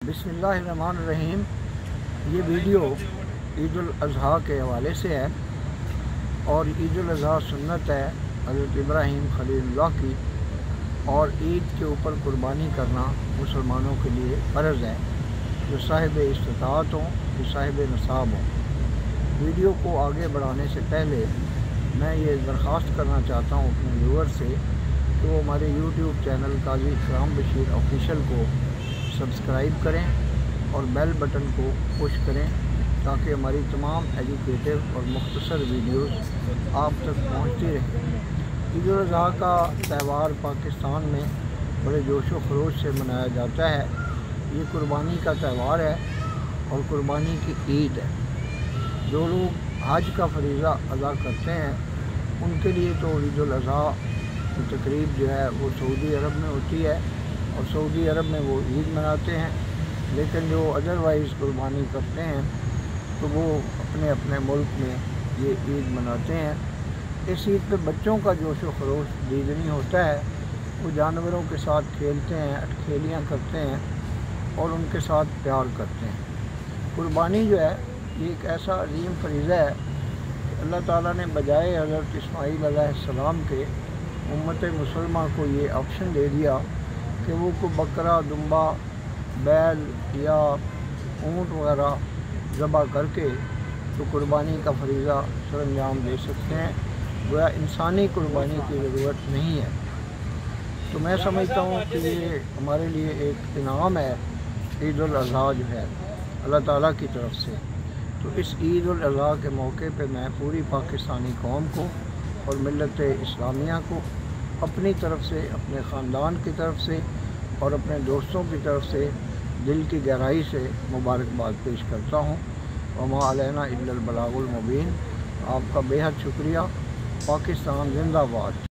बिस्मिल्लाहिर्रहमानिर्रहीम। ये वीडियो ईद उल अज़हा के हवाले से है और ईद उल अज़हा सुन्नत है हज़रत इब्राहीम खलीलुल्लाह की, और ईद के ऊपर कुर्बानी करना मुसलमानों के लिए फ़र्ज़ है, जो साहिब इस्तिताअत हों, जो साहिब नसाब हों। वीडियो को आगे बढ़ाने से पहले मैं ये दरख्वास्त करना चाहता हूँ अपने व्यूअर से कि वो हमारे यूट्यूब चैनल काजी इकराम बशीर ऑफिशियल को सब्सक्राइब करें और बेल बटन को पुश करें, ताकि हमारी तमाम एजुकेटिव और मुख्तसर वीडियोस आप तक पहुंचती रहें। ईद उल अज़हा का त्यौहार पाकिस्तान में बड़े जोश व खरोश से मनाया जाता है। ये कुर्बानी का त्यौहार है और कुर्बानी की ईद है। जो लोग हज का फरीज़ा अदा करते हैं उनके लिए तो ईद उल अज़हा की तकरीब जो है वो सऊदी अरब में होती है और सऊदी अरब में वो ईद मनाते हैं, लेकिन जो अदरवाइज़ कुर्बानी करते हैं तो वो अपने अपने मुल्क में ये ईद मनाते हैं। इस ईद पे बच्चों का जोश व खरोश दीदनी होता है। वो जानवरों के साथ खेलते हैं, अटखेलियाँ करते हैं और उनके साथ प्यार करते हैं। कुर्बानी जो है ये एक ऐसा अजीम फरीज़ा है कि अल्लाह ताला ने बजाय हज़रत इस्माईल अलैहिस्सलाम के उम्मत मुसलमान को ये ऑप्शन दे दिया कि वो को बकरा, दुम्बा, बैल या ऊँट वगैरह ज़बह करके तो कुर्बानी का फरीज़ा सरअंजाम दे सकते हैं। गोया इंसानी कुर्बानी की ज़रूरत नहीं है। तो मैं समझता हूँ कि ये हमारे लिए एक इनाम है ईद उल अज़हा जो है अल्लाह ताला की तरफ से। तो इस ईद उल अज़हा के मौके पे मैं पूरी पाकिस्तानी कौम को और मिल्लत इस्लामिया को अपनी तरफ से, अपने ख़ानदान की तरफ से और अपने दोस्तों की तरफ से दिल की गहराई से मुबारकबाद पेश करता हूँ। वमा अलैना इल्लल बलागुल मुबीन। आपका बेहद शुक्रिया। पाकिस्तान जिंदाबाद।